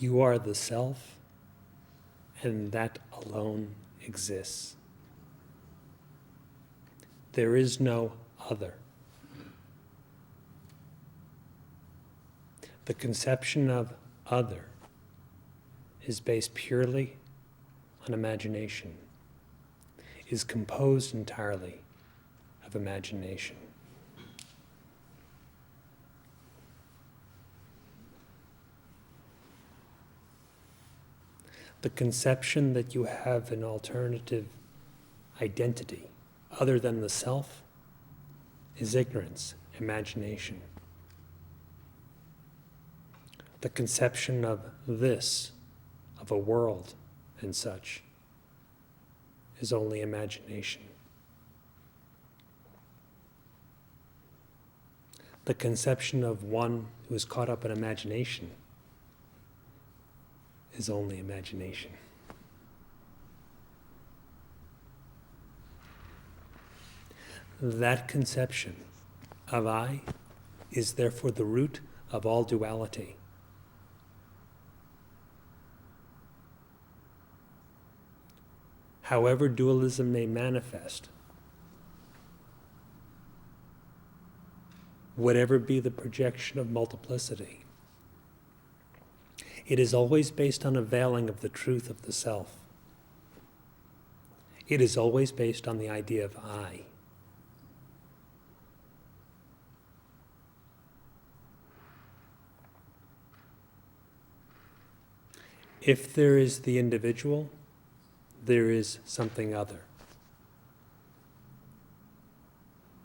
You are the self, and that alone exists. There is no other. The conception of other is based purely on imagination, is composed entirely of imagination. The conception that you have an alternative identity other than the self is ignorance, imagination. The conception of this, of a world and such, is only imagination. The conception of one who is caught up in imagination is only imagination. That conception of I is therefore the root of all duality. However dualism may manifest, whatever be the projection of multiplicity, it is always based on a veiling of the truth of the self. It is always based on the idea of I. If there is the individual, there is something other.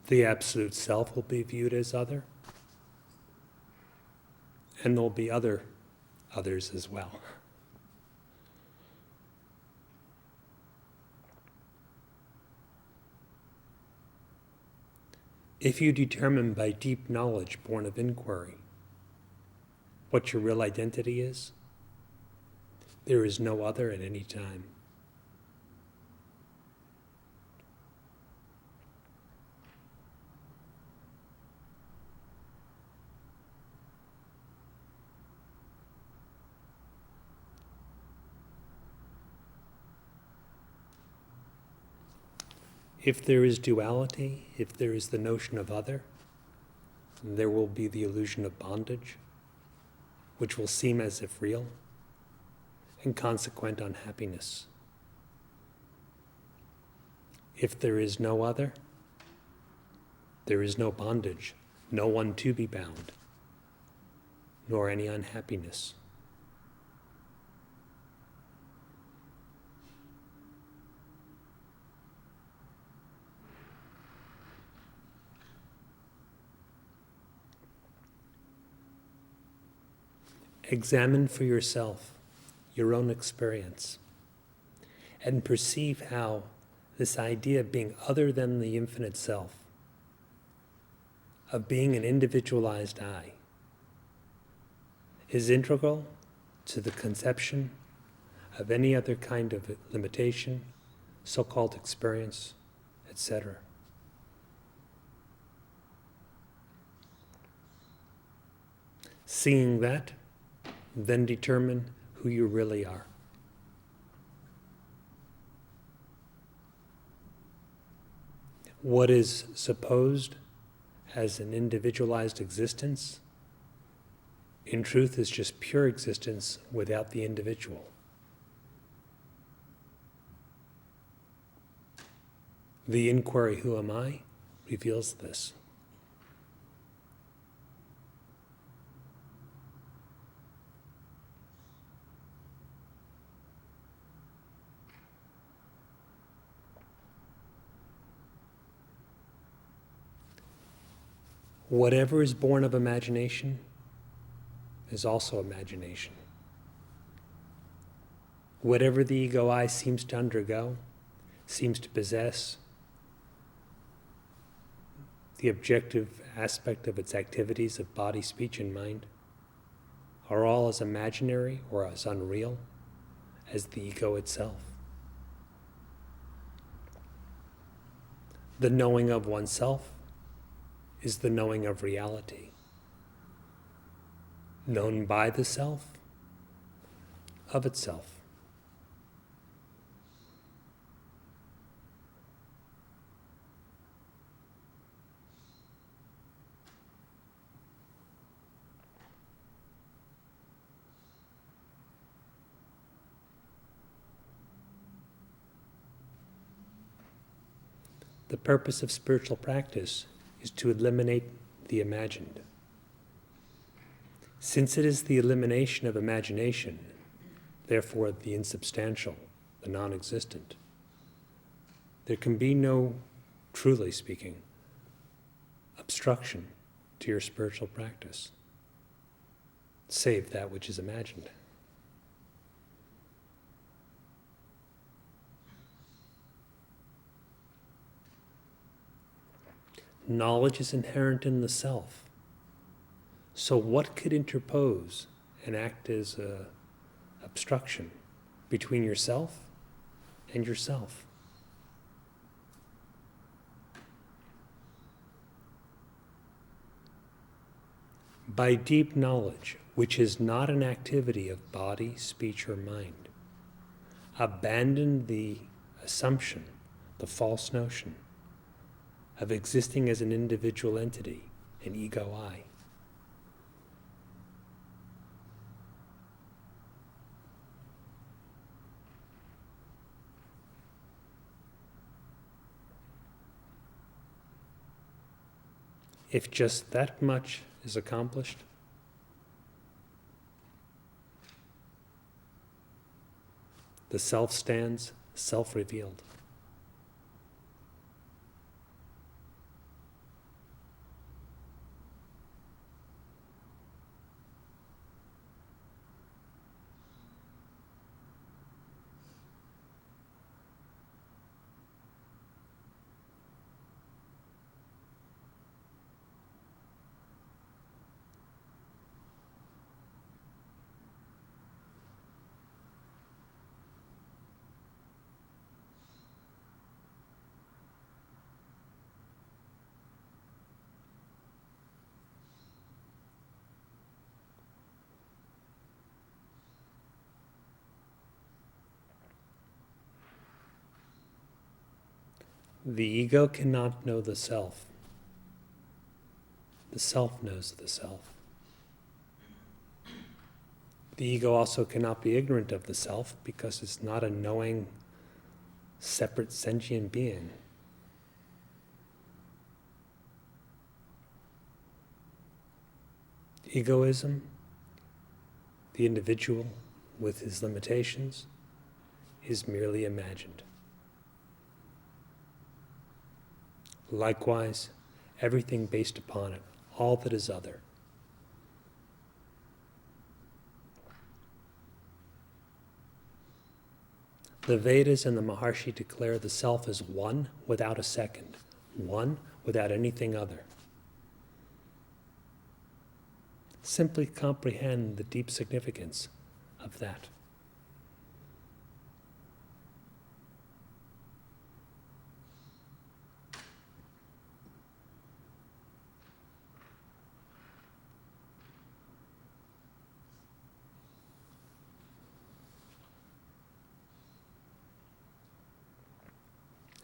The absolute self will be viewed as other, and there will be others as well. If you determine by deep knowledge born of inquiry what your real identity is, there is no other at any time. If there is duality, if there is the notion of other, there will be the illusion of bondage, which will seem as if real, and consequent unhappiness. If there is no other, there is no bondage, no one to be bound, nor any unhappiness. Examine for yourself your own experience and perceive how this idea of being other than the infinite self, of being an individualized I, is integral to the conception of any other kind of limitation, so-called experience, etc. Seeing that, then determine who you really are. What is supposed as an individualized existence, in truth, is just pure existence without the individual. The inquiry, who am I, reveals this. Whatever is born of imagination is also imagination. Whatever the ego I seems to undergo, seems to possess, the objective aspect of its activities of body, speech, and mind, are all as imaginary or as unreal as the ego itself. The knowing of oneself is the knowing of reality. Known by the self of itself. The purpose of spiritual practice is to eliminate the imagined. Since it is the elimination of imagination, therefore the insubstantial, the non-existent, there can be no, truly speaking, obstruction to your spiritual practice, save that which is imagined. Knowledge is inherent in the self. So what could interpose and act as an obstruction between yourself and yourself? By deep knowledge, which is not an activity of body, speech, or mind, abandon the assumption, the false notion, of existing as an individual entity, an ego I. If just that much is accomplished, the self stands self-revealed. The ego cannot know the self. The self knows the self. The ego also cannot be ignorant of the self because it's not a knowing, separate sentient being. Egoism, the individual with his limitations, is merely imagined. Likewise, everything based upon it, all that is other. The Vedas and the Maharshi declare the self as one without a second, one without anything other. Simply comprehend the deep significance of that.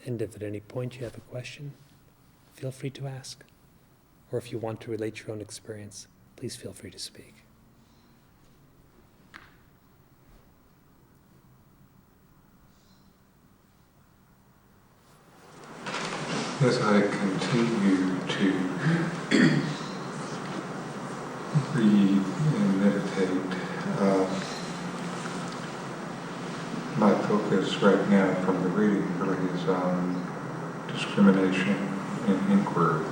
And if at any point you have a question, feel free to ask. Or if you want to relate your own experience, please feel free to speak. As I continue to read and meditate, my focus right now from the reading really is on discrimination and inquiry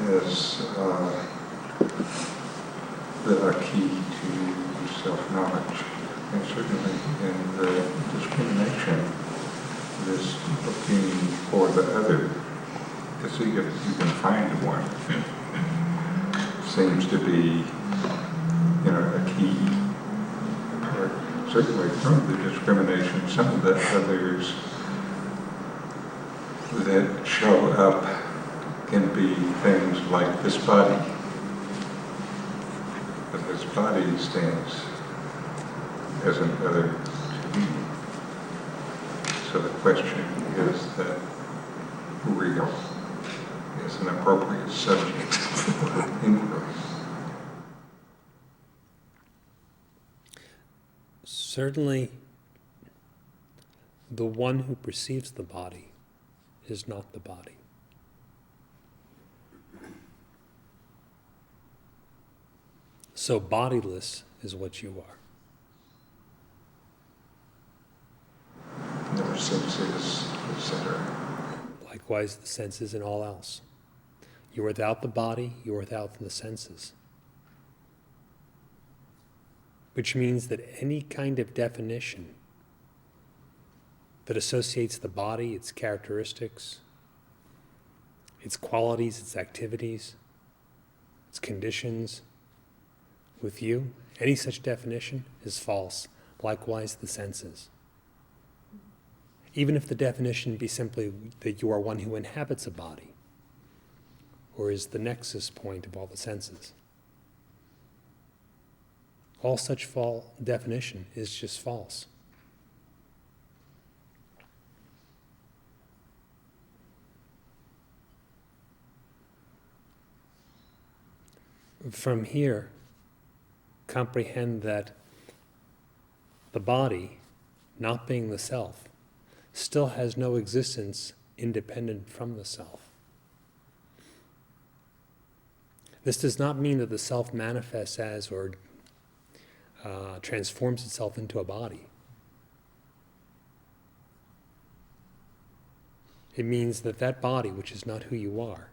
as the key to self-knowledge. And certainly in the discrimination, this looking for the other to see if you can find one seems to be, a key part. Certainly from the discrimination, some of the others that show up can be things like this body. But this body stands as an other to be. So the question is that real is an appropriate subject for inquiry. Certainly, the one who perceives the body is not the body. So bodiless is what you are. No senses, etc. Likewise, the senses and all else. You're without the body, you're without the senses. Which means that any kind of definition that associates the body, its characteristics, its qualities, its activities, its conditions, with you, any such definition is false. Likewise, the senses. Even if the definition be simply that you are one who inhabits a body, or is the nexus point of all the senses. All such definition is just false. From here, comprehend that the body, not being the self, still has no existence independent from the self. This does not mean that the self manifests as or transforms itself into a body. It means that that body, which is not who you are,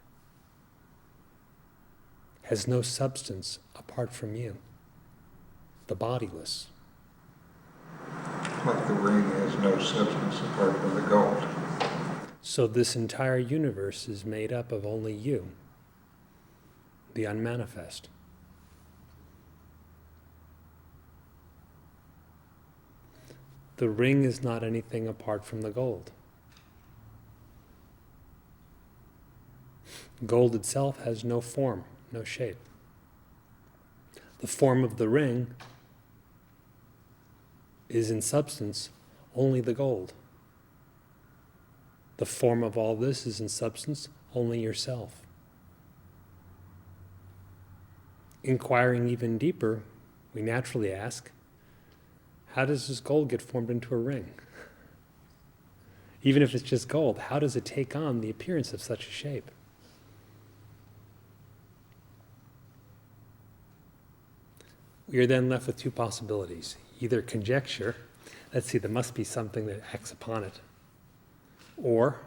has no substance apart from you, the bodiless. Like the ring has no substance apart from the gold. So this entire universe is made up of only you, the unmanifest. The ring is not anything apart from the gold. Gold itself has no form, no shape. The form of the ring is in substance only the gold. The form of all this is in substance only yourself. Inquiring even deeper, we naturally ask, how does this gold get formed into a ring? Even if it's just gold, how does it take on the appearance of such a shape? We are then left with two possibilities. Either conjecture, let's see, there must be something that acts upon it, or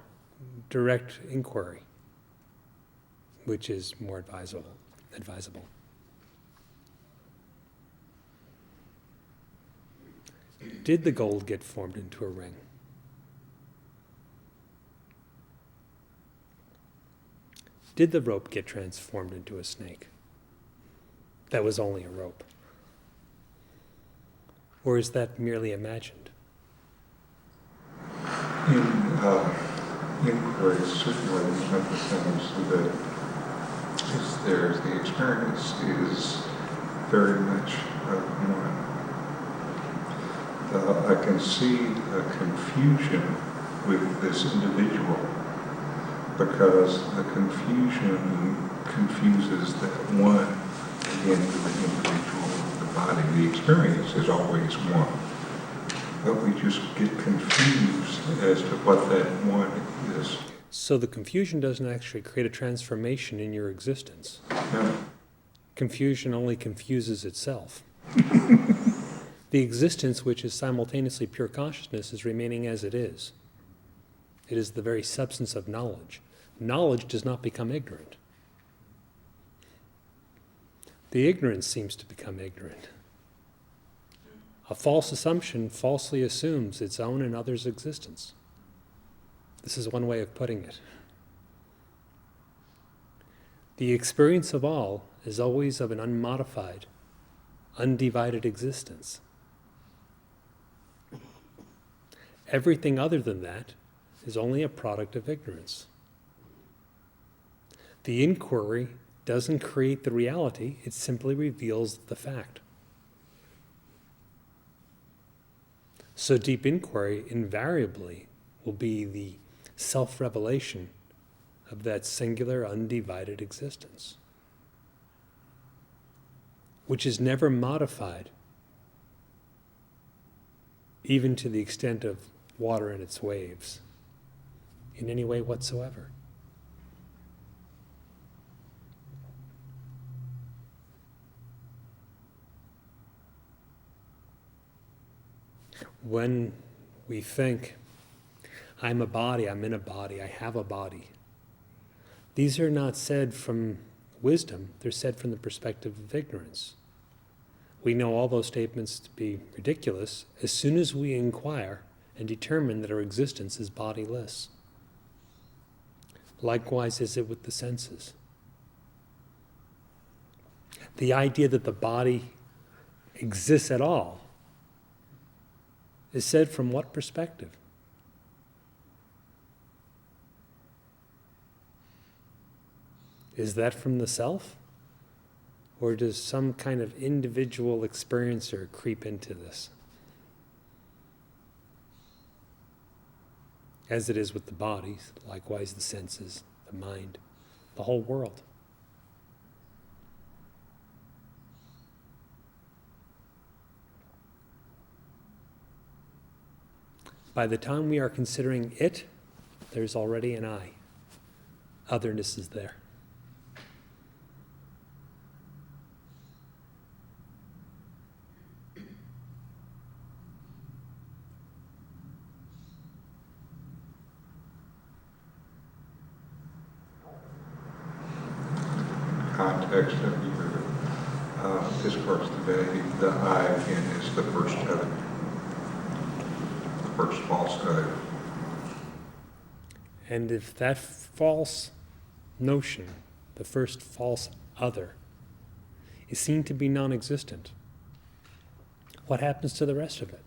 direct inquiry, which is more advisable. Did the gold get formed into a ring? Did the rope get transformed into a snake? That was only a rope. Or is that merely imagined? In inquiry, certainly one of the things that is there, the experience is very much one. I can see a confusion with this individual because the confusion confuses that one again with the individual, the body. The experience is always one, but we just get confused as to what that one is. So the confusion doesn't actually create a transformation in your existence. No. Confusion only confuses itself. The existence, which is simultaneously pure consciousness, is remaining as it is. It is the very substance of knowledge. Knowledge does not become ignorant. The ignorance seems to become ignorant. A false assumption falsely assumes its own and others' existence. This is one way of putting it. The experience of all is always of an unmodified, undivided existence. Everything other than that is only a product of ignorance. The inquiry doesn't create the reality, it simply reveals the fact. So deep inquiry invariably will be the self-revelation of that singular, undivided existence, which is never modified, even to the extent of water and its waves, in any way whatsoever. When we think, I'm a body, I'm in a body, I have a body, these are not said from wisdom, they're said from the perspective of ignorance. We know all those statements to be ridiculous as soon as we inquire and determine that our existence is bodiless. Likewise is it with the senses. The idea that the body exists at all is said from what perspective? Is that from the self? Or does some kind of individual experiencer creep into this? As it is with the body, likewise the senses, the mind, the whole world. By the time we are considering it, there's already an I. Otherness is there. Context of your discourse today, the I again is the first other, the first false other. And if that false notion, the first false other, is seen to be non-existent, what happens to the rest of it?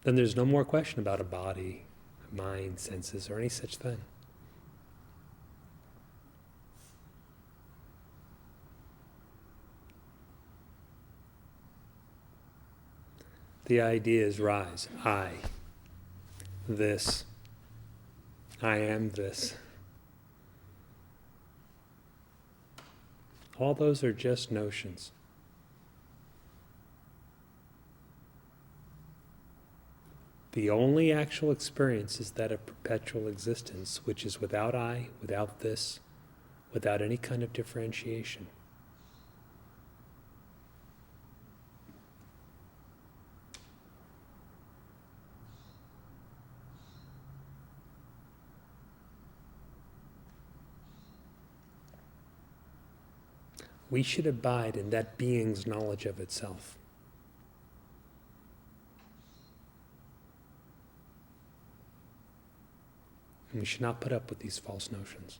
Then there's no more question about a body, a mind, senses, or any such thing. The ideas rise. I, this, I am this. All those are just notions. The only actual experience is that of perpetual existence, which is without I, without this, without any kind of differentiation. We should abide in that being's knowledge of itself. And we should not put up with these false notions.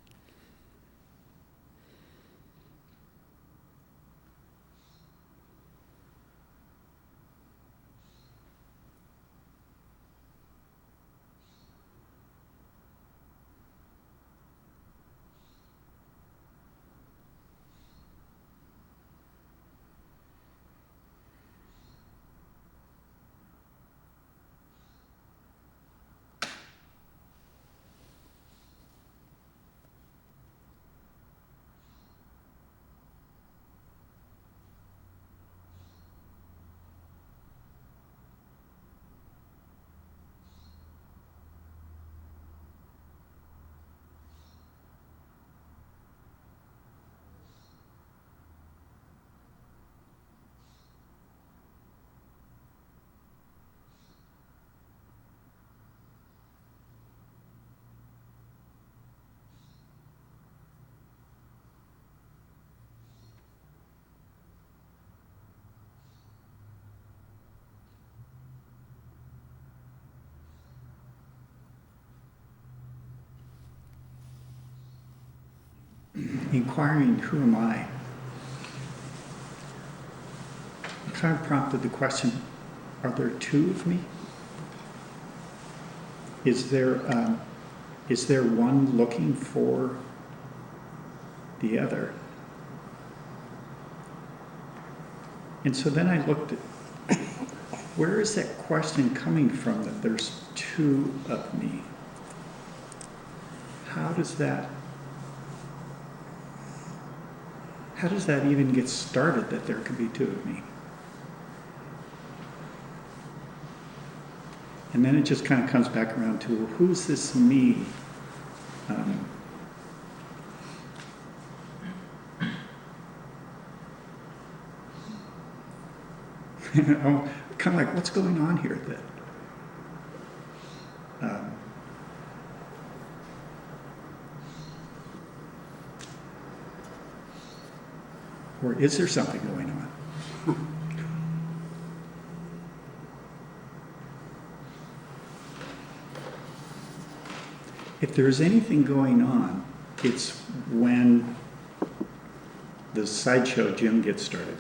Inquiring, who am I? Kind of prompted the question, are there two of me? Is there one looking for the other? And so then I looked at where is that question coming from that there's two of me? How does that even get started that there could be two of me? And then it just kind of comes back around to, who's this me? I'm kind of like, what's going on here? Or is there something going on? If there's anything going on, it's when the sideshow Jim gets started.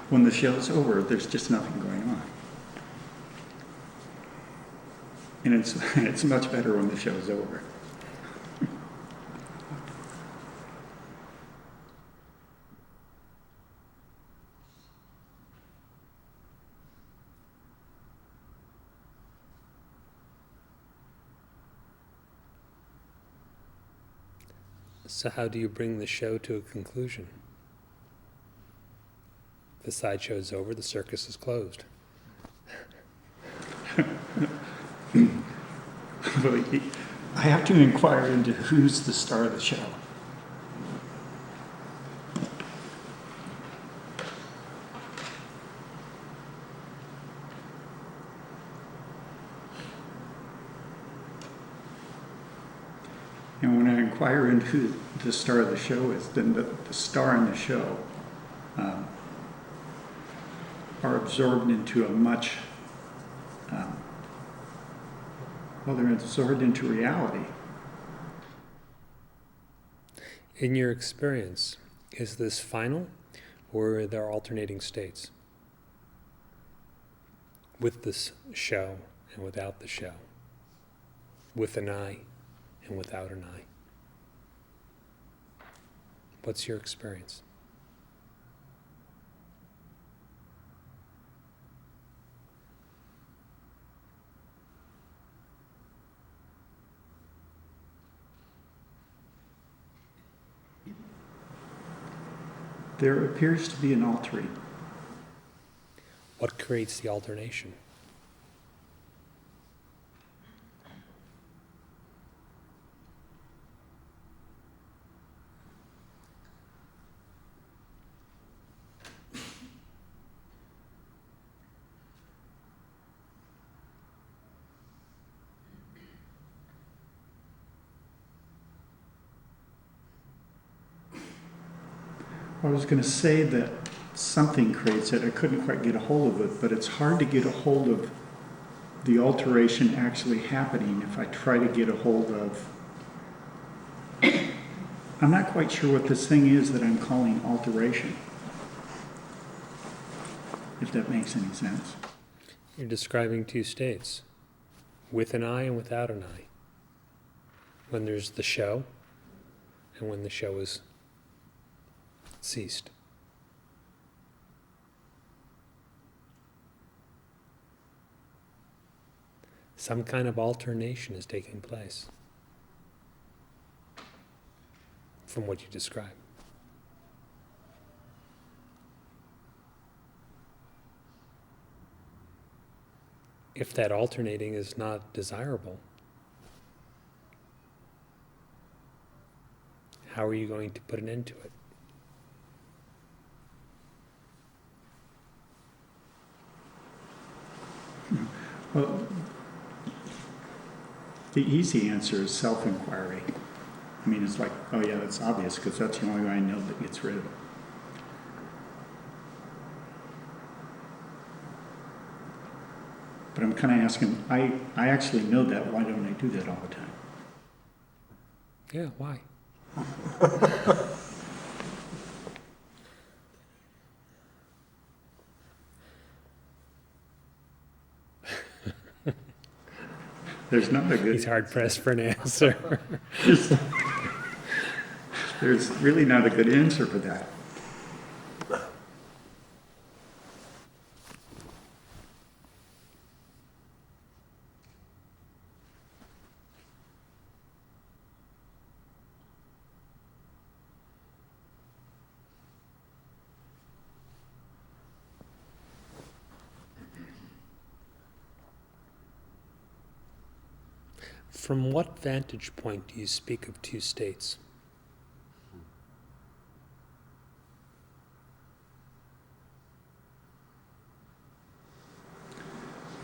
When the show's over, there's just nothing going on. And it's much better when the show's over. So how do you bring the show to a conclusion? The sideshow is over, the circus is closed. But I have to inquire into who's the star of the show. And when I inquire into who the star of the show is, then the star in the show are absorbed into a much, they're absorbed into reality. In your experience, is this final, or are there alternating states? With this show and without the show? With an I and without an I? What's your experience? There appears to be an altering. What creates the alternation? I was going to say that something creates it. I couldn't quite get a hold of it, but it's hard to get a hold of the alteration actually happening if I try to get a hold of... I'm not quite sure what this thing is that I'm calling alteration, if that makes any sense. You're describing two states, with an I and without an I. When there's the show, and when the show is ceased. Some kind of alternation is taking place from what you describe. If that alternating is not desirable, how are you going to put an end to it? Well, the easy answer is self-inquiry. I mean, it's like, oh yeah, that's obvious because that's the only way I know that gets rid of it. But I'm kind of asking, I actually know that, why don't I do that all the time? Yeah, why? There's not a He's good, hard pressed for an answer. there's really not a good answer for that. From what vantage point do you speak of two states?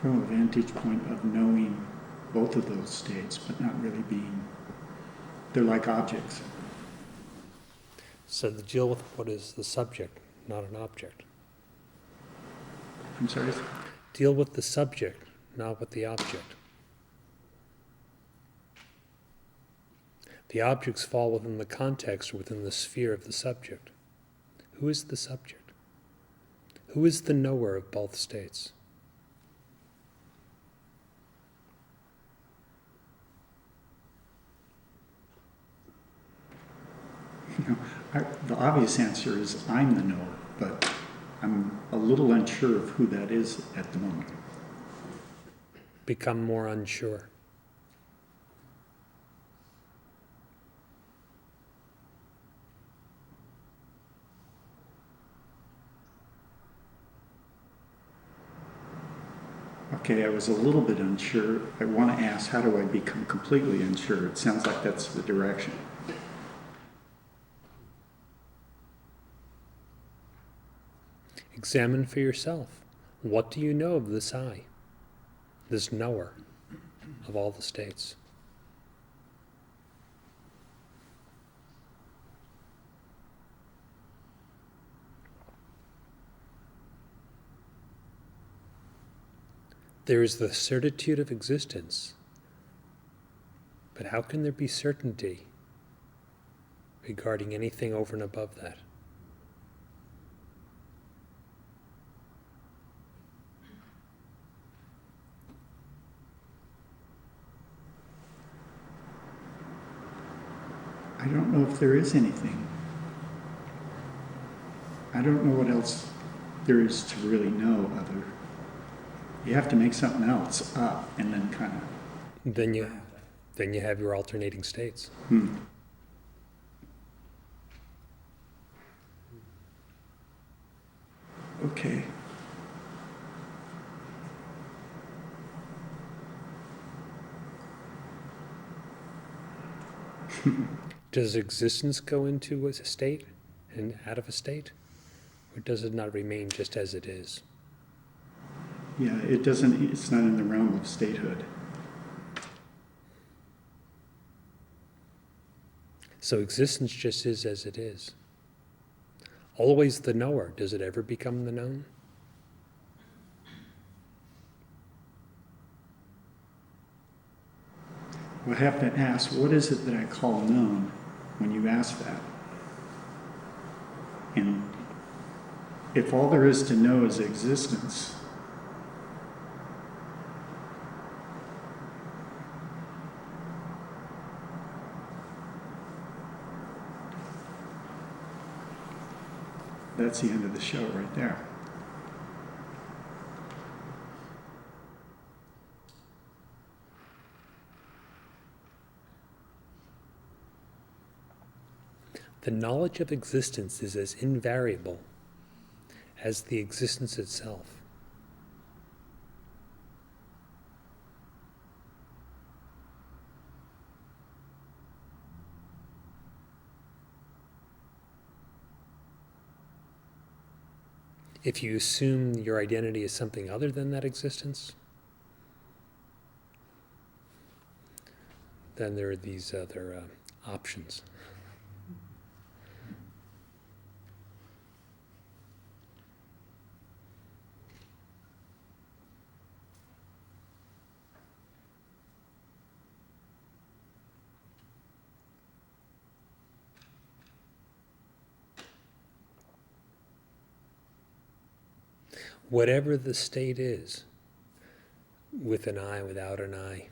From a vantage point of knowing both of those states, but not really being, they're like objects. So the deal with what is the subject, not an object. I'm sorry? Deal with the subject, not with the object. The objects fall within the context or within the sphere of the subject. Who is the subject? Who is the knower of both states? The obvious answer is I'm the knower, but I'm a little unsure of who that is at the moment. Become more unsure. Okay, I was a little bit unsure. I want to ask, how do I become completely unsure? It sounds like that's the direction. Examine for yourself. What do you know of this I, this knower of all the states? There is the certitude of existence. But how can there be certainty regarding anything over and above that? I don't know if there is anything. I don't know what else there is to really know other. You have to make something else up and then kind of. Then you have your alternating states. Okay. Does existence go into a state and out of a state? Or does it not remain just as it is? Yeah, it doesn't, it's not in the realm of statehood. So existence just is as it is. Always the knower. Does it ever become the known? We'll have to ask, what is it that I call known when you ask that? And if all there is to know is existence, that's the end of the show right there. The knowledge of existence is as invariable as the existence itself. If you assume your identity is something other than that existence, then there are these other options. Whatever the state is, with an I, without an I,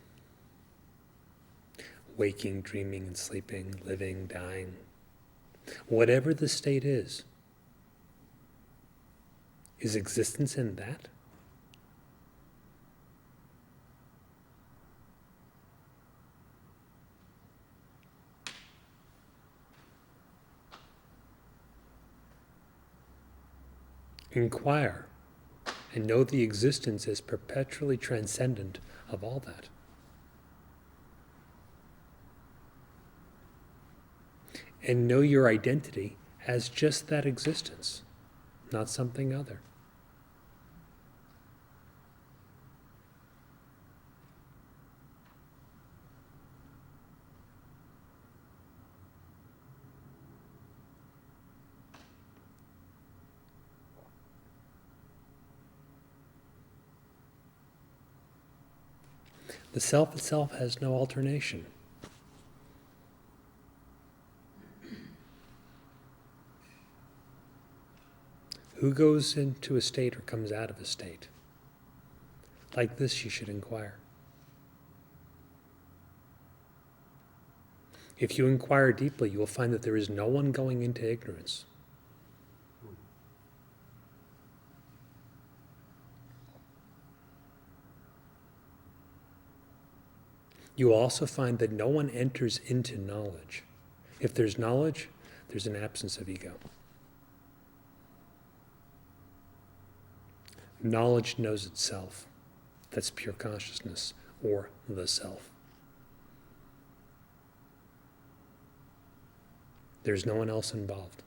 waking, dreaming, and sleeping, living, dying. Whatever the state is existence in that? Inquire and know the existence as perpetually transcendent of all that. And know your identity as just that existence, not something other. The self itself has no alternation. Who goes into a state or comes out of a state? Like this, you should inquire. If you inquire deeply, you will find that there is no one going into ignorance. You will also find that no one enters into knowledge. If there's knowledge, there's an absence of ego. Knowledge knows itself. That's pure consciousness, or the self. There's no one else involved.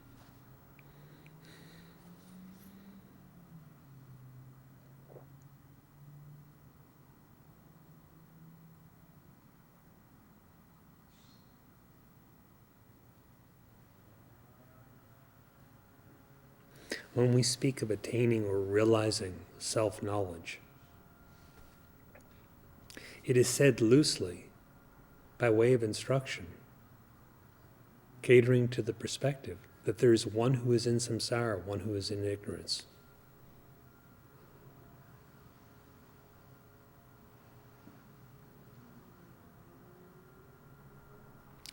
When we speak of attaining or realizing self-knowledge, it is said loosely, by way of instruction, catering to the perspective that there is one who is in samsara, one who is in ignorance.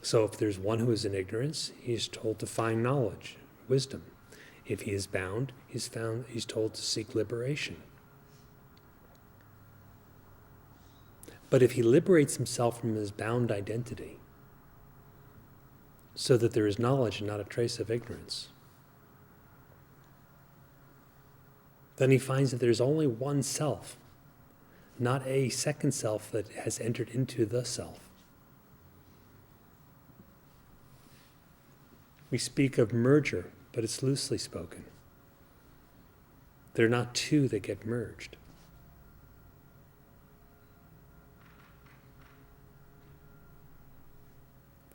So if there's one who is in ignorance, he is told to find knowledge, wisdom. If he is bound, he's told to seek liberation. But if he liberates himself from his bound identity, so that there is knowledge and not a trace of ignorance, then he finds that there's only one self, not a second self that has entered into the self. We speak of merger, but it's loosely spoken. There are not two that get merged.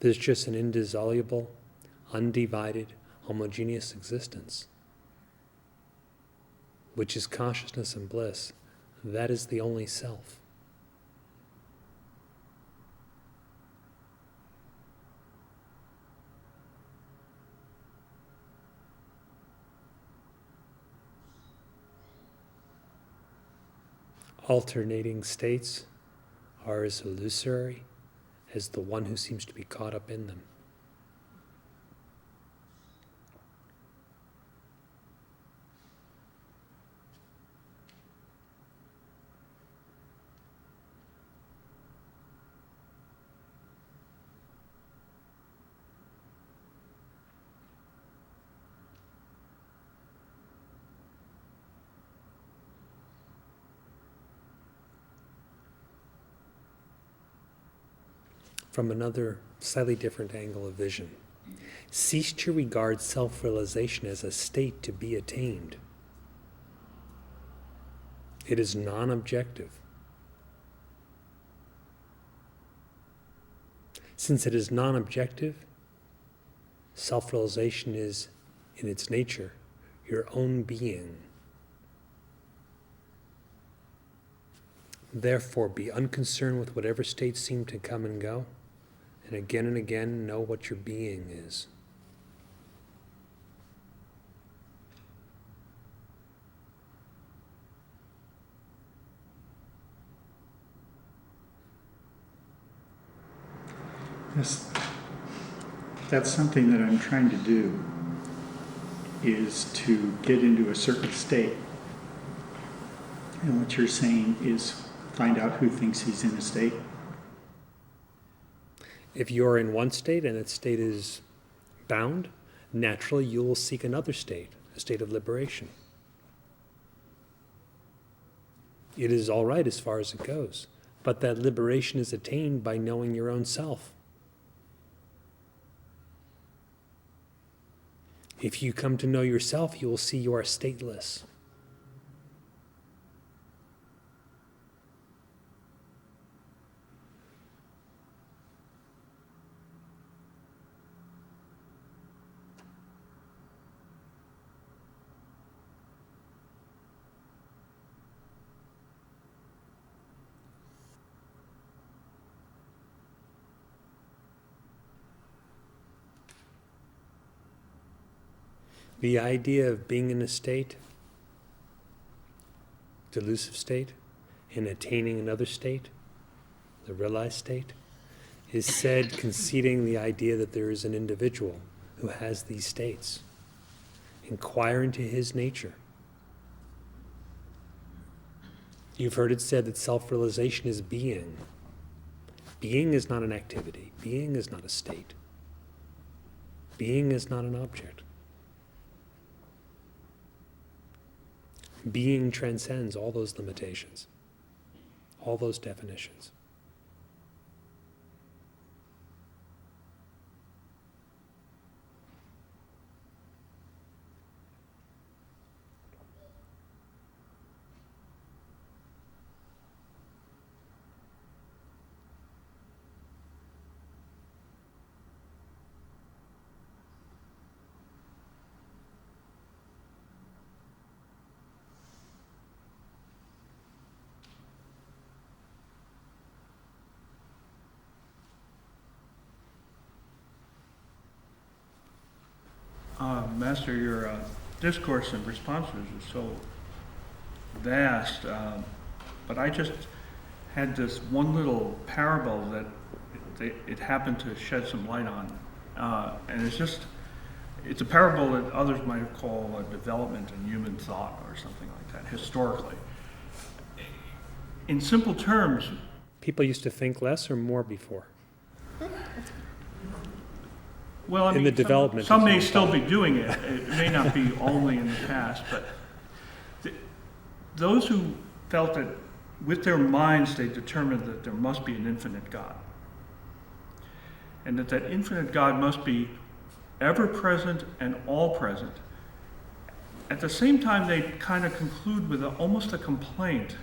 There's just an indissoluble, undivided, homogeneous existence, which is consciousness and bliss. That is the only self. Alternating states are as illusory as the one who seems to be caught up in them. From another, slightly different angle of vision, cease to regard self-realization as a state to be attained. It is non-objective. Since it is non-objective, self-realization is, in its nature, your own being. Therefore, be unconcerned with whatever states seem to come and go, and again know what your being is. Yes, that's something that I'm trying to do, is to get into a certain state. And what you're saying is find out who thinks he's in a state. If you're in one state and that state is bound, naturally you will seek another state, a state of liberation. It is all right as far as it goes, but that liberation is attained by knowing your own self. If you come to know yourself, you will see you are stateless. The idea of being in a state, delusive state, and attaining another state, the realized state, is said conceding the idea that there is an individual who has these states. Inquire into his nature. You've heard it said that self-realization is being. Being is not an activity. Being is not a state. Being is not an object. Being transcends all those limitations, all those definitions. Master, your discourse and responses are so vast, but I just had this one little parable that it happened to shed some light on. And it's a parable that others might call a development in human thought or something like that, historically. In simple terms, People used to think less or more before. well, I In mean, the development some of may human still thought. be doing it. It may not be only in the past, but those who felt that with their minds they determined that there must be an infinite God, and that infinite God must be ever-present and all-present. At the same time, they kind of conclude with almost a complaint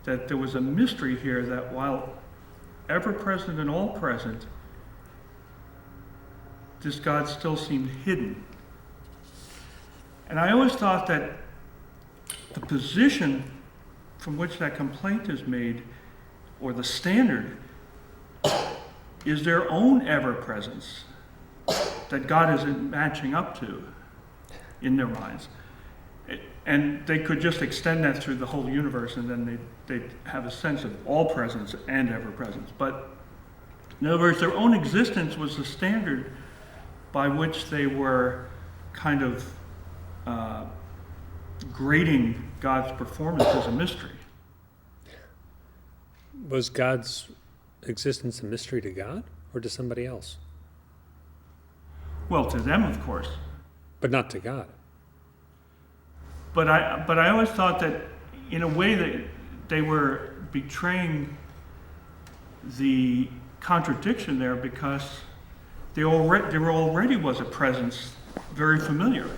that there was a mystery here, that while ever-present and all-present, this God still seemed hidden. And I always thought that the position from which that complaint is made, or the standard, is their own ever-presence that God isn't matching up to in their minds. And they could just extend that through the whole universe, and then they'd have a sense of all presence and ever-presence. But in other words, their own existence was the standard by which they were kind of grading God's performance as a mystery. Was God's existence a mystery to God or to somebody else? Well, to them, of course. But not to God. But I always thought that in a way that they were betraying the contradiction there, because there already was a presence very familiar.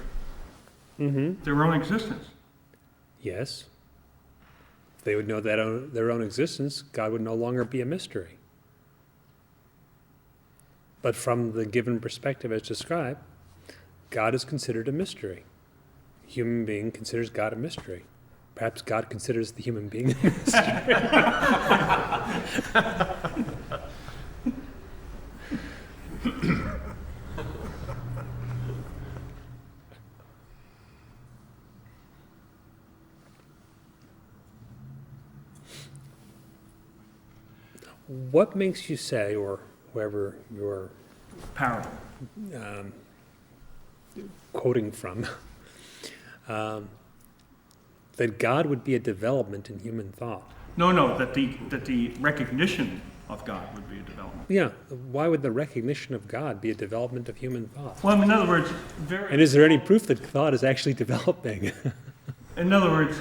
Mm-hmm. Their own existence. Yes. If they would know that their own existence, God would no longer be a mystery. But from the given perspective as described, God is considered a mystery. Human being considers God a mystery. Perhaps God considers the human being a mystery. What makes you say, or whoever you're Parable. quoting from, that God would be a development in human thought. No, that the recognition of God would be a development. Yeah, why would the recognition of God be a development of human thought? Well, in other words, And is there any proof that thought is actually developing? in other words,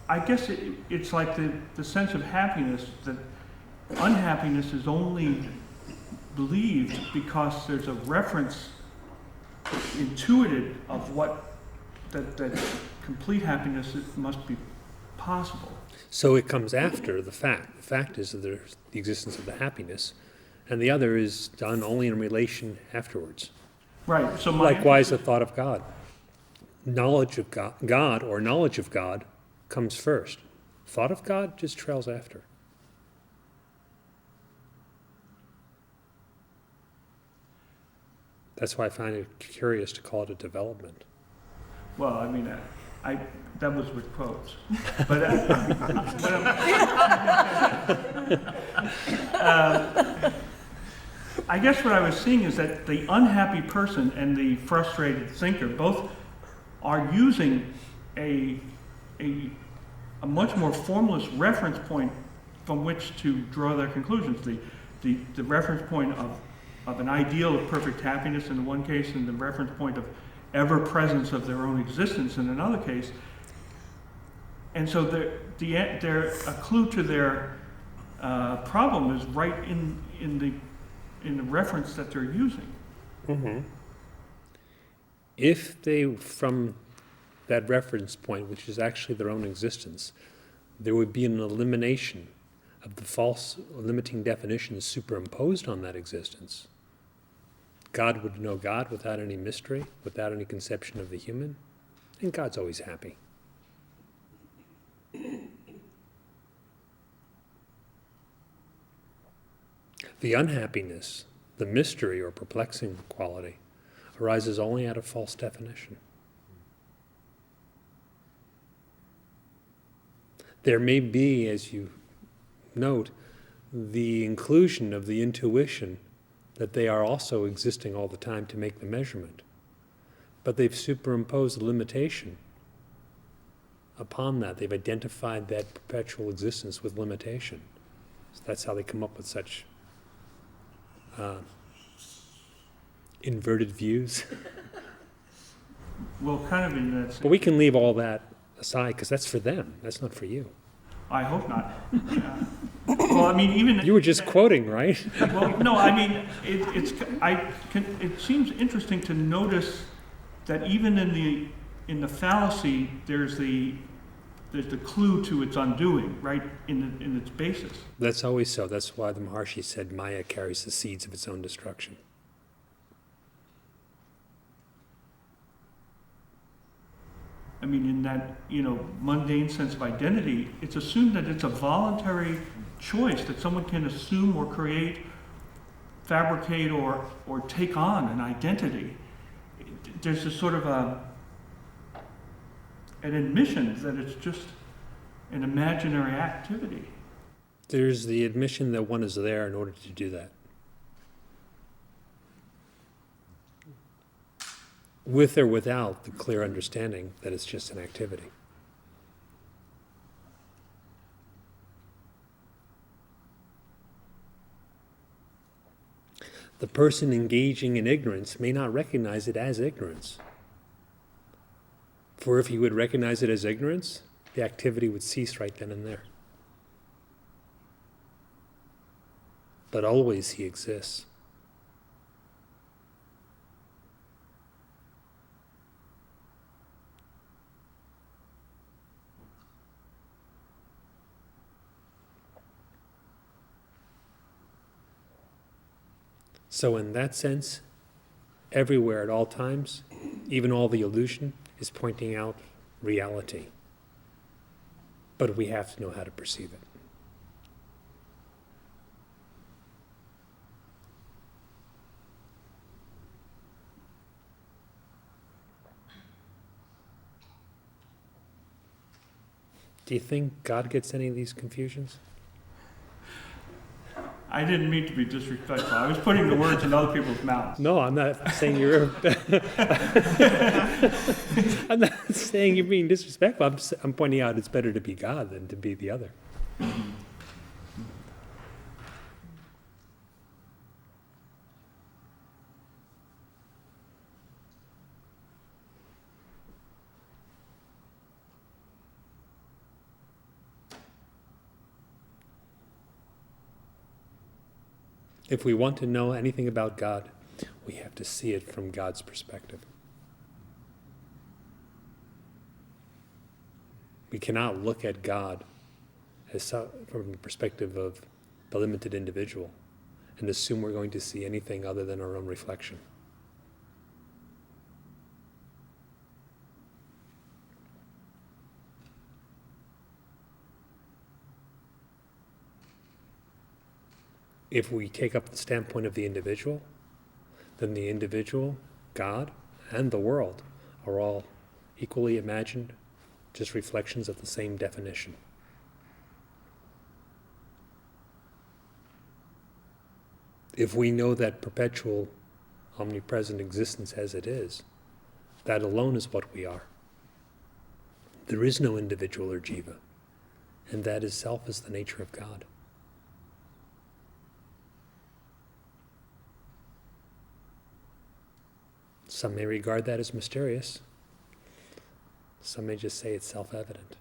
I guess it's like the sense of happiness, that unhappiness is only believed because there's a reference intuited of what that complete happiness must be possible. So it comes after the fact. The fact is that there's the existence of the happiness, and the other is done only in relation afterwards. Right. So Likewise, the thought of God. Knowledge of God or knowledge of God comes first. Thought of God just trails after. That's why I find it curious to call it a development. Well, I mean, that was with quotes, but I guess what I was seeing is that the unhappy person and the frustrated thinker both are using a much more formless reference point from which to draw their conclusions. The reference point of an ideal of perfect happiness in one case, and the reference point of ever-presence of their own existence in another case. And so a clue to their problem is right in the reference that they're using. Mm-hmm. If they, from that reference point, which is actually their own existence, there would be an elimination of the false limiting definitions superimposed on that existence. God would know God without any mystery, without any conception of the human, and God's always happy. The unhappiness, the mystery or perplexing quality, arises only out of false definition. There may be, as you note, the inclusion of the intuition that they are also existing all the time to make the measurement. But they've superimposed a limitation upon that. They've identified that perpetual existence with limitation. So that's how they come up with such inverted views. Well, kind of in that sense. But we can leave all that aside because that's for them. That's not for you. I hope not. Well, I mean, even You were just quoting, right? well, no, I mean, it seems interesting to notice that even in the fallacy, there's the clue to its undoing, right, in its basis. That's always so. That's why the Maharshi said Maya carries the seeds of its own destruction. I mean, in that, mundane sense of identity, it's assumed that it's a voluntary choice that someone can assume or create, fabricate, or take on an identity. There's a sort of an admission that it's just an imaginary activity. There's the admission that one is there in order to do that. With or without the clear understanding that it's just an activity. The person engaging in ignorance may not recognize it as ignorance. For if he would recognize it as ignorance, the activity would cease right then and there. But always he exists. So in that sense, everywhere at all times, even all the illusion is pointing out reality. But we have to know how to perceive it. Do you think God gets any of these confusions? I didn't mean to be disrespectful. I was putting the words in other people's mouths. No, I'm not saying you're. I'm not saying you're being disrespectful. I'm pointing out it's better to be God than to be the other. If we want to know anything about God, we have to see it from God's perspective. We cannot look at God as from the perspective of the limited individual and assume we're going to see anything other than our own reflection. If we take up the standpoint of the individual, then the individual, God, and the world are all equally imagined, just reflections of the same definition. If we know that perpetual, omnipresent existence as it is, that alone is what we are. There is no individual or jiva, and that itself is the nature of God. Some may regard that as mysterious. Some may just say it's self-evident.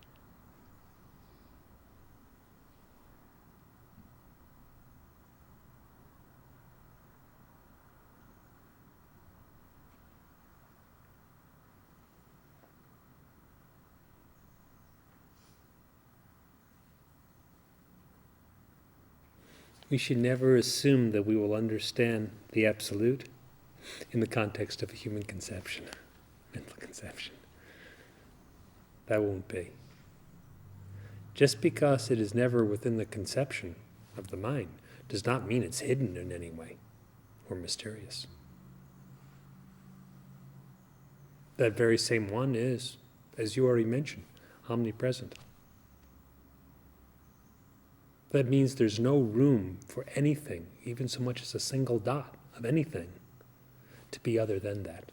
We should never assume that we will understand the Absolute in the context of a human conception, mental conception. That won't be. Just because it is never within the conception of the mind does not mean it's hidden in any way or mysterious. That very same one is, as you already mentioned, omnipresent. That means there's no room for anything, even so much as a single dot of anything, to be other than that.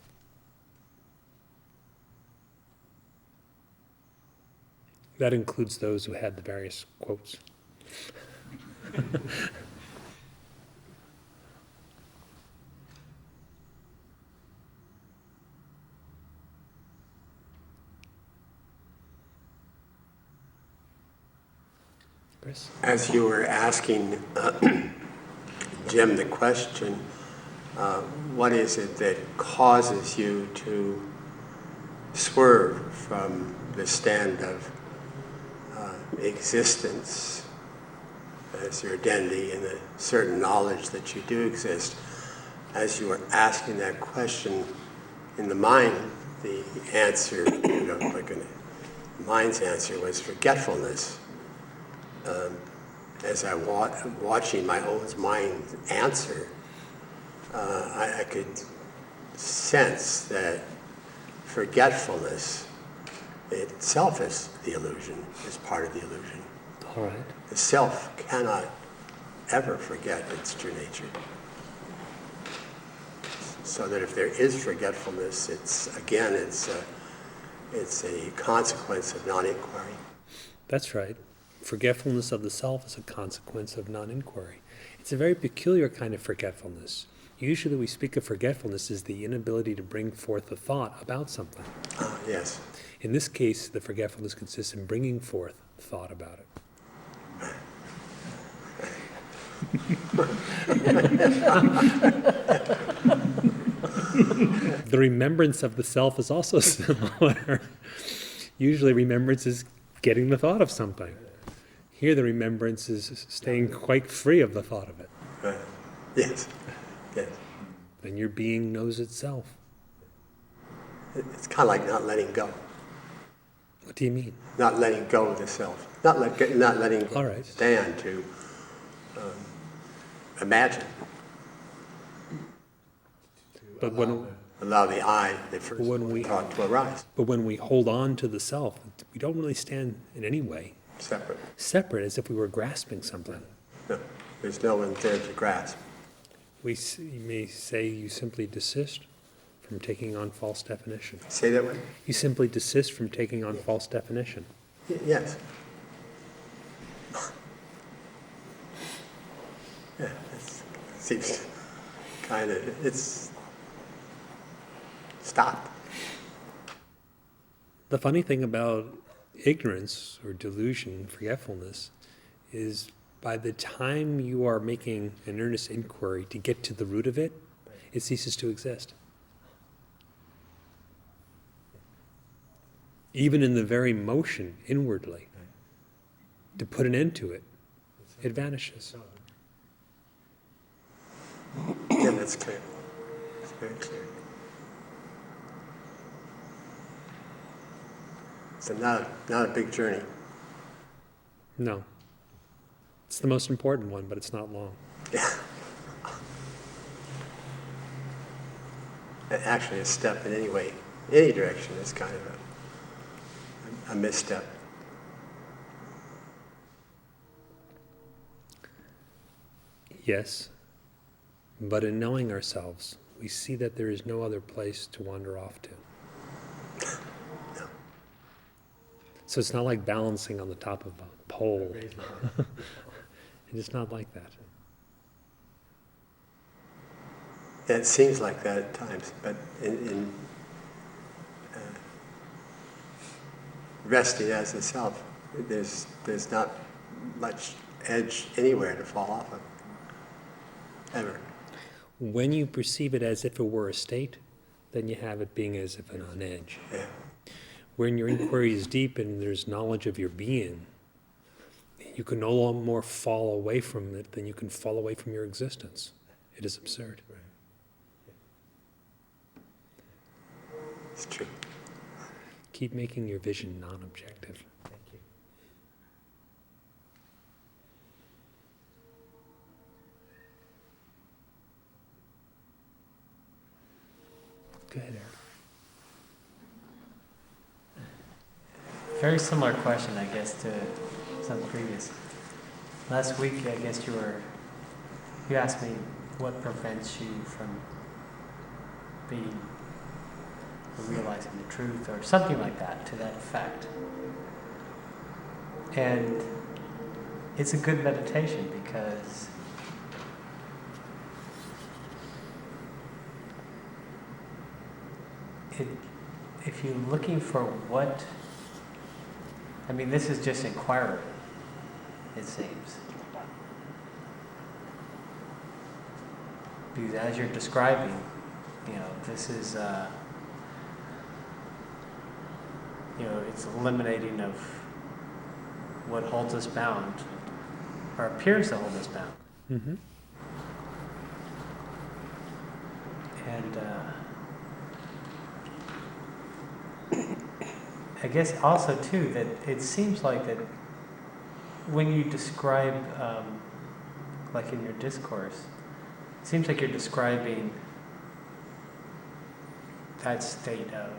That includes those who had the various quotes. Chris? As you were asking Jim the question, what is it that causes you to swerve from the stand of existence as your identity and the certain knowledge that you do exist? As you were asking that question in the mind, the answer, the mind's answer was forgetfulness. As I watching my own mind answer, I could sense that forgetfulness itself is the illusion, is part of the illusion. All right. The self cannot ever forget its true nature. So that if there is forgetfulness, it's a consequence of non-inquiry. That's right. Forgetfulness of the self is a consequence of non-inquiry. It's a very peculiar kind of forgetfulness. Usually we speak of forgetfulness as the inability to bring forth a thought about something. Yes. In this case, the forgetfulness consists in bringing forth thought about it. The remembrance of the self is also similar. Usually remembrance is getting the thought of something. Here the remembrance is staying quite free of the thought of it. Yes. Yes. And your being knows itself. It's kind of like not letting go. What do you mean? Not letting go of the self. Not letting All right. stand to imagine. But when Allow the I, the first When we- thought to arise. we hold on to the self, we don't really stand in any way Separate. separate, as if we were grasping something. No. There's no one there to grasp. You may say you simply desist from taking on false definition. Say that one? You simply desist from taking on false definition. Yes. Yeah, it seems kind of, it's stopped. The funny thing about ignorance or delusion, forgetfulness, is by the time you are making an earnest inquiry to get to the root of it, it ceases to exist. Even in the very motion inwardly, to put an end to it, it vanishes. Yeah, that's clear. It's very clear. So not a big journey. No. It's the most important one, but it's not long. Yeah. And actually, a step in any way, any direction is kind of a misstep. Yes, but in knowing ourselves, we see that there is no other place to wander off to. No. So it's not like balancing on the top of a pole. It's not like that. Yeah, it seems like that at times, but in resting as a self, there's not much edge anywhere to fall off of, ever. When you perceive it as if it were a state, then you have it being as if on edge. Yeah. When your inquiry is deep and there's knowledge of your being, you can no more fall away from it than you can fall away from your existence. It is absurd. It's true. Keep making your vision non-objective. Thank you. Go ahead, Eric. Very similar question, I guess, to some previous. Last week, I guess you asked me what prevents you from being or realizing the truth or something like that, to that effect. And it's a good meditation because if you're looking for what, I mean, this is just inquiry, it seems. Because as you're describing, this is, it's eliminating of what holds us bound, or appears to hold us bound. Mm-hmm. And I guess also too that it seems like that when you describe, like in your discourse, it seems like you're describing that state of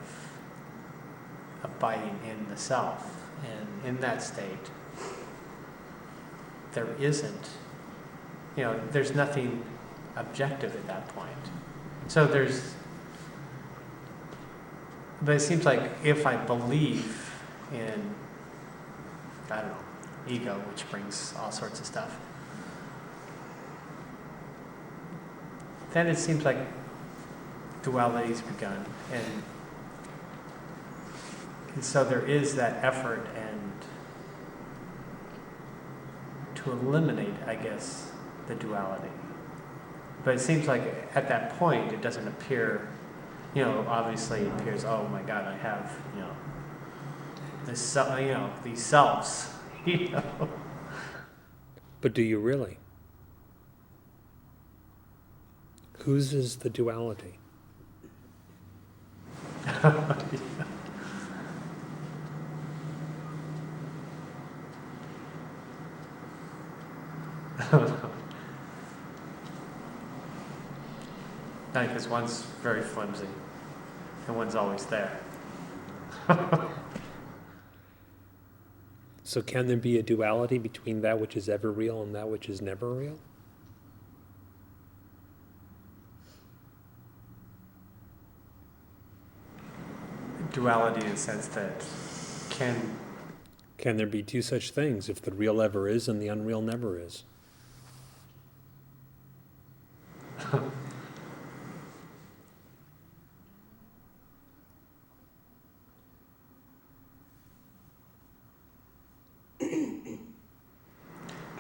abiding in the self, and in that state there isn't, there's nothing objective at that point. So but it seems like if I believe in, I don't know, ego, which brings all sorts of stuff, then it seems like duality's begun, and so there is that effort and to eliminate, I guess, the duality. But it seems like at that point it doesn't appear, obviously it appears, oh my God, I have, this, these selves, But do you really? Whose is the duality? Because one's very flimsy and one's always there. So can there be a duality between that which is ever real and that which is never real? duality in the sense that Can there be two such things if the real ever is and the unreal never is?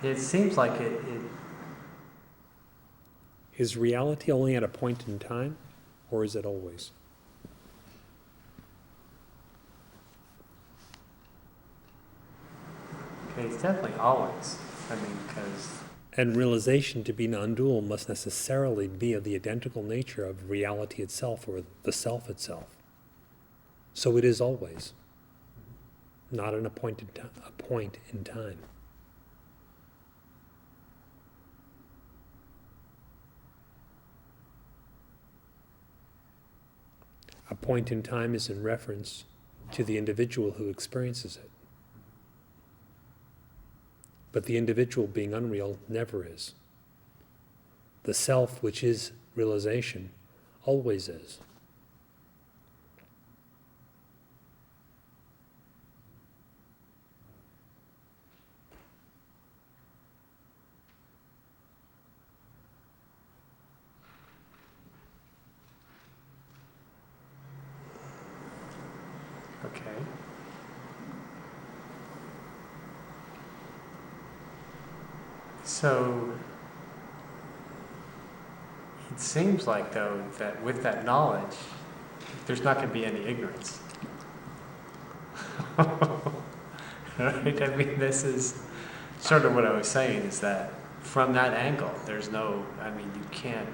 it seems like it Is reality only at a point in time, or is it always? it's definitely always. I mean, because And realization to be non-dual must necessarily be of the identical nature of reality itself or the self itself. So it is always, not in a point in time. A point in time is in reference to the individual who experiences it. But the individual, being unreal, never is. The self, which is realization, always is. okay. So it seems like, though, that with that knowledge, there's not going to be any ignorance. Right? I mean, this is sort of what I was saying, is that from that angle, there's no, I mean, you can't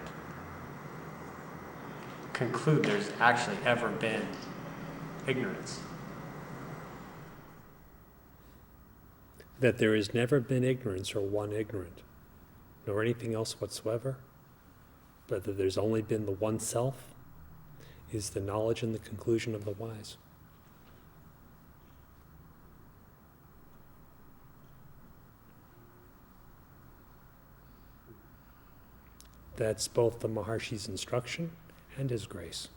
conclude there's actually ever been ignorance. That there has never been ignorance or one ignorant, nor anything else whatsoever, but that there's only been the one self, is the knowledge and the conclusion of the wise. That's both the Maharshi's instruction and his grace.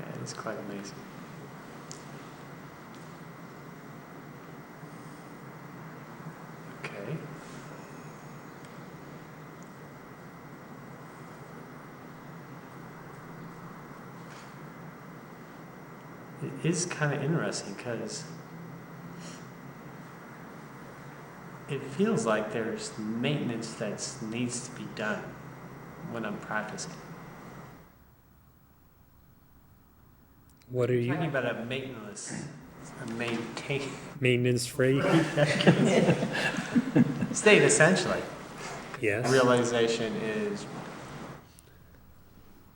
Yeah, it's quite amazing. Okay. It is kind of interesting because it feels like there's maintenance that needs to be done when I'm practicing. What are You're talking you? about a maintain Maintenance-free? state, essentially. Yes. Realization is,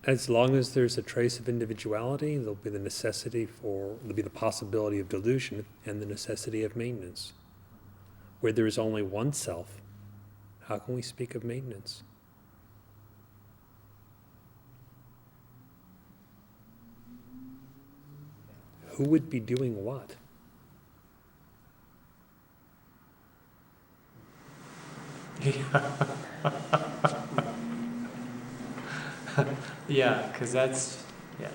As long as there's a trace of individuality, there'll be the possibility of delusion and the necessity of maintenance. Where there is only one self, how can we speak of maintenance? Who would be doing what? yeah, because that's, yeah.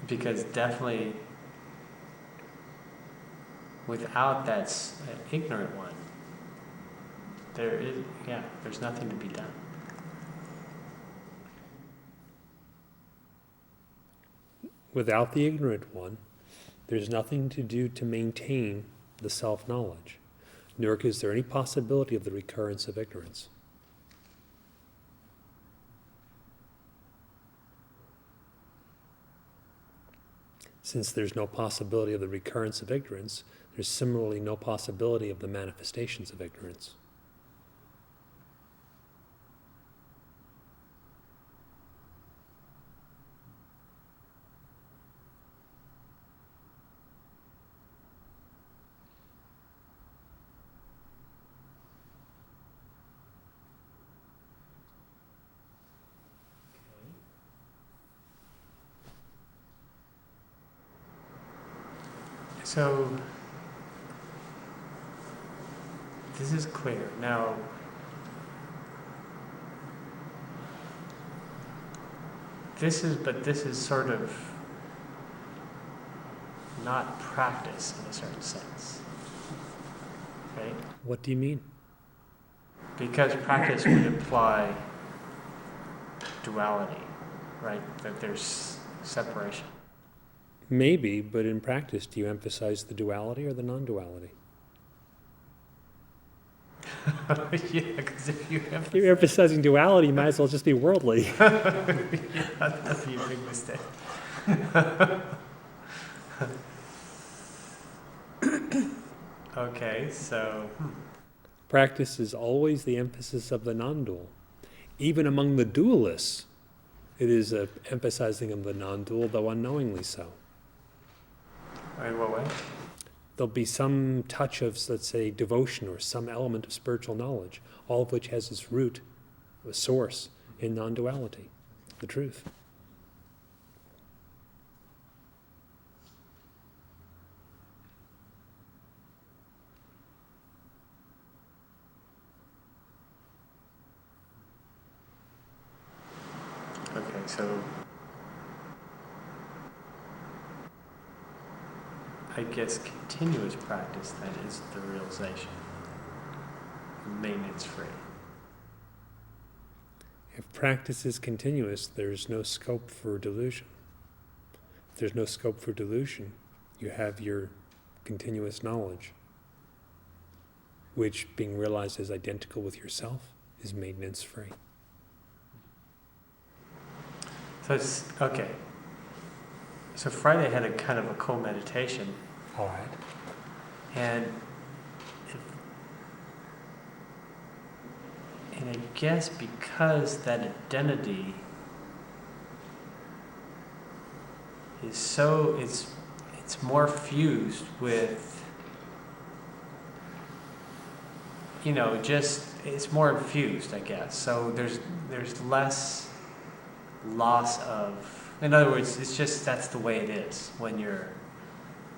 Because definitely, without that ignorant one, there's nothing to be done. Without the ignorant one, there's nothing to do to maintain the self-knowledge, nor is there any possibility of the recurrence of ignorance. Since there's no possibility of the recurrence of ignorance, there's similarly no possibility of the manifestations of ignorance. So, this is clear. Now, this is sort of not practice in a certain sense, right? What do you mean? Because practice would imply duality, right? That there's separation. Maybe, but in practice, do you emphasize the duality or the non-duality? Yeah, because if you If you're emphasizing duality, you might as well just be worldly. that'd be a big mistake. Okay, so Practice is always the emphasis of the non-dual. Even among the dualists, it is a emphasizing of the non-dual, though unknowingly so. in what way? There'll be some touch of, let's say, devotion or some element of spiritual knowledge, all of which has its root, a source, in non-duality, the truth. Okay, so I guess continuous practice then is the realization, maintenance free. If practice is continuous, there's no scope for delusion. If there's no scope for delusion, you have your continuous knowledge, which, being realized as identical with yourself, is maintenance free. So it's okay. So Friday had a kind of a co-meditation, All right. and I guess because that identity is so it's more fused with, just it's more infused, I guess. So there's less loss of, in other words, it's just that's the way it is when you're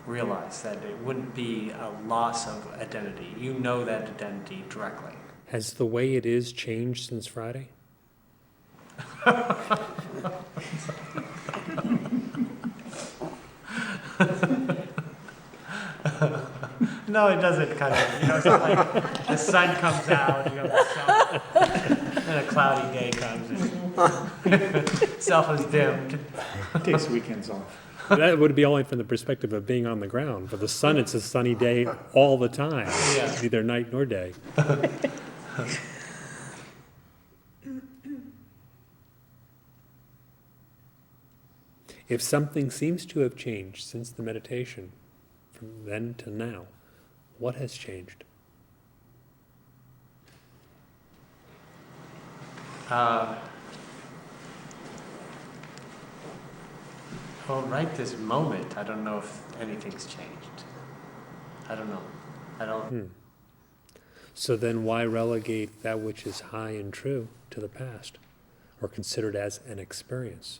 realize that it wouldn't be a loss of identity. You know that identity directly. Has the way it is changed since Friday? No, it doesn't kind of, it's not like the sun comes out, the sun, and a cloudy day comes and self is dimmed. Takes weekends off. That would be only from the perspective of being on the ground. For the sun, it's a sunny day all the time, Yeah. neither night nor day. If something seems to have changed since the meditation, from then to now, what has changed? Well, right this moment, I don't know if anything's changed. I don't know. I don't. So then why relegate that which is high and true to the past, or consider it as an experience,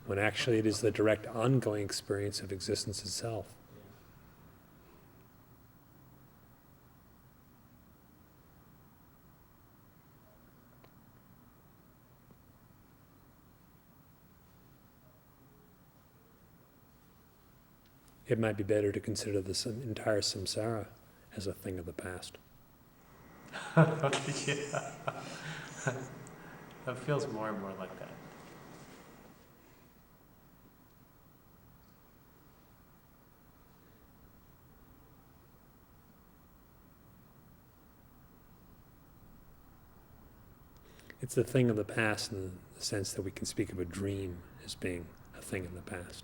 when actually it is the direct ongoing experience of existence itself? It might be better to consider this entire samsara as a thing of the past. Yeah. It feels more and more like that. It's a thing of the past in the sense that we can speak of a dream as being a thing in the past.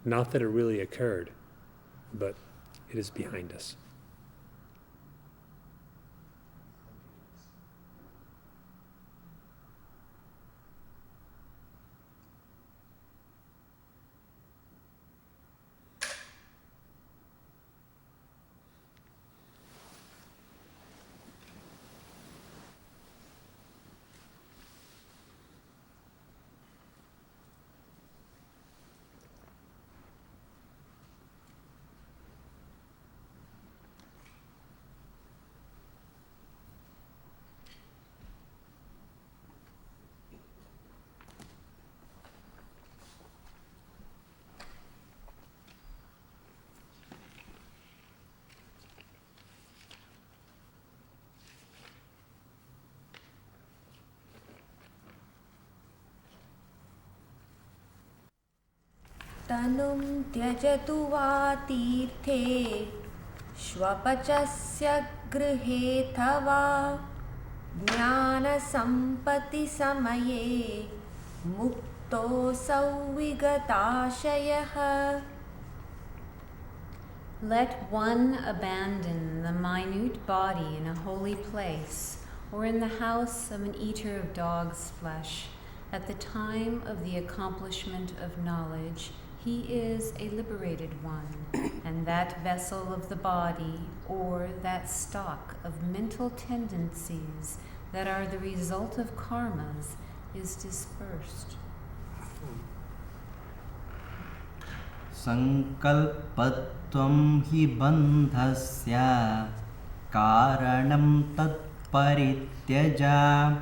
Not that it really occurred, but it is behind us. तनुं त्यजतु वा तीर्थे श्वपचस्य गृहेऽथवा ज्ञानसम्पत्तिसमये मुक्तोऽसौ विगताशयः. Let one abandon the minute body in a holy place or in the house of an eater of dog's flesh. At the time of the accomplishment of knowledge, he is a liberated one, and that vessel of the body, or that stock of mental tendencies that are the result of karmas, is dispersed. Sankalpatvam hi bandhasya karanam tat parityaja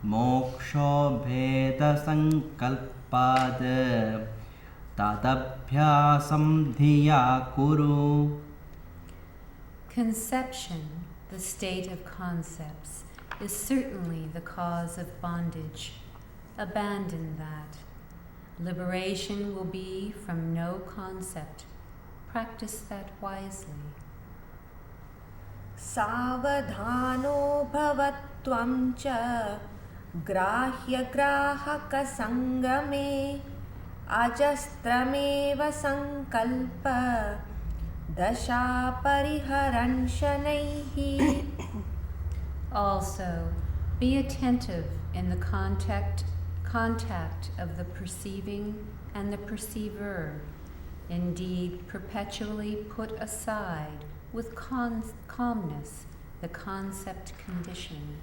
moksho bheda sankalpad tadabhyasam dhiya kuru. Conception, the state of concepts, is certainly the cause of bondage. Abandon that. Liberation will be from no concept. Practice that wisely. सावधानो भवत्वं च ग्राह्यग्राहकसङ्गमे अजस्त्रमेव सङ्कल्प दशापरिहरन् शनैः. Also, be attentive in the contact of the perceiving and the perceiver. Indeed, perpetually put aside with calmness the concept condition.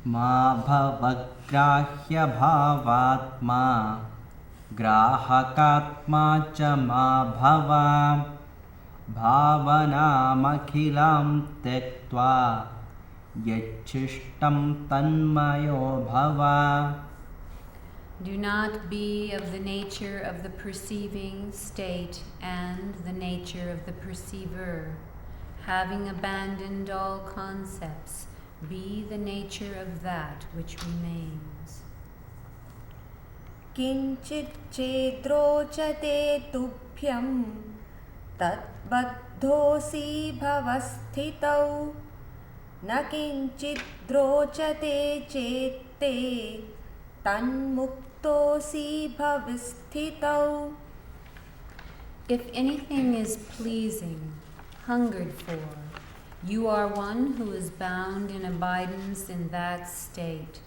Ma bhavagrahya bhavatma grahakatma cha ma bhava bhavanam tektva yachishtam tanmayo bhava. Do not be of the nature of the perceiving state and the nature of the perceiver. Having abandoned all concepts, be the nature of that which remains. किञ्चित् चेद्रोचते तुभ्यं तद्बद्धोऽसि भवस्थितौ न किञ्चित् रोचते चेत्ते तन्मुक्तोऽसि भवस्थितौ. If anything is pleasing, hungered for, you are one who is bound in abidance in that state.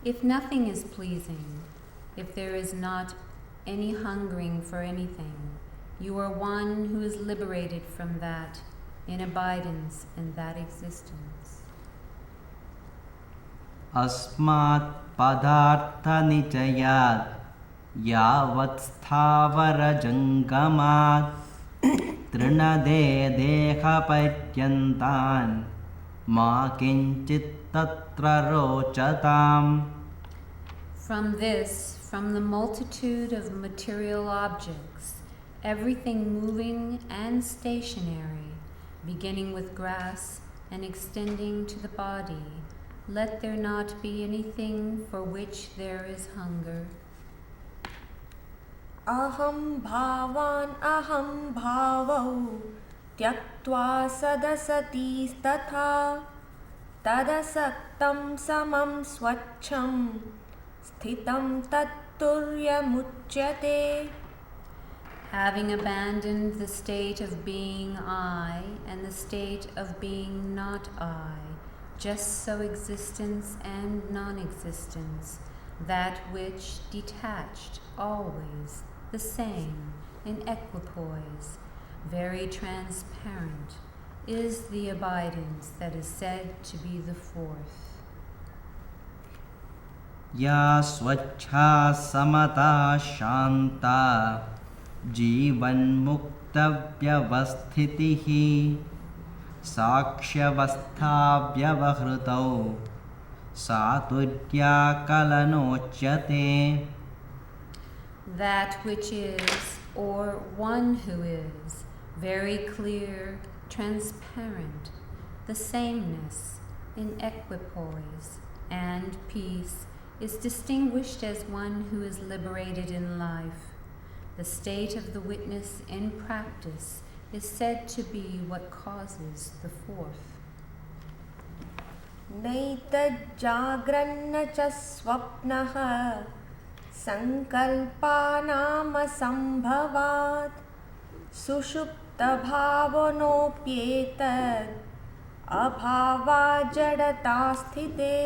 If nothing is pleasing, if there is not any hungering for anything, you are one who is liberated from that, in abidance in that existence. Asmat padartha nichayat yavat sthavara jangamat trinade deha patyantan ma kinchit tatra rochatam. From this, from the multitude of material objects, everything moving and stationary, beginning with grass and extending to the body, let there not be anything for which there is hunger. Aham bhavan aham bhavau tyaktva sadasati tatha tadasaktam samam swachham sthitam tatturyamuchyate. Having abandoned the state of being I and the state of being not I, just so existence and non-existence, that which detached, always, the same, in equipoise, very transparent, is the abidance that is said to be the fourth. Ya swachha samata shanta jivan mukta vyavasthitihi sakshyavastha vyavahritau satudya kalanochyate. That which is, or one who is, very clear, transparent, the sameness, in equipoise, and peace, is distinguished as one who is liberated in life. The state of the witness in practice is said to be what causes the fourth. नैतज्जाग्रन्न च स्वप्नः सङ्कल्पानामसम्भवात् सुषुप्तभावनोऽप्येतद् अभावात् जडता स्थिते.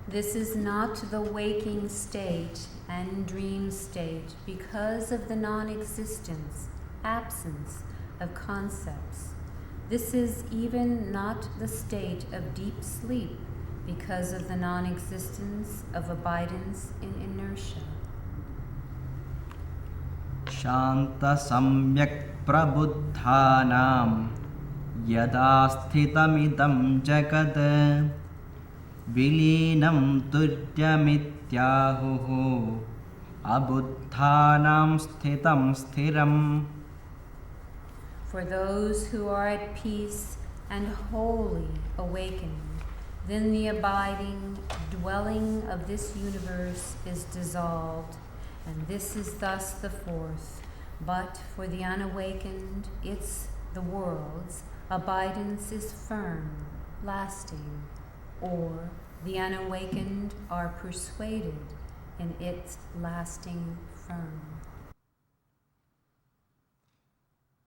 This is not the waking state and dream state because of the non-existence, absence of concepts. This is even not the state of deep sleep because of the non-existence of abidance in inertia. Shanta samyak prabuddhanam yada sthitamidam jagat vilinam turyamittyahuhu abuddhanam sthitam sthiram. For those who are at peace and wholly awakened, then the abiding dwelling of this universe is dissolved, and this is thus the fourth. But for the unawakened, it's the world's abidance is firm, lasting, or the unawakened are persuaded in its lasting firm.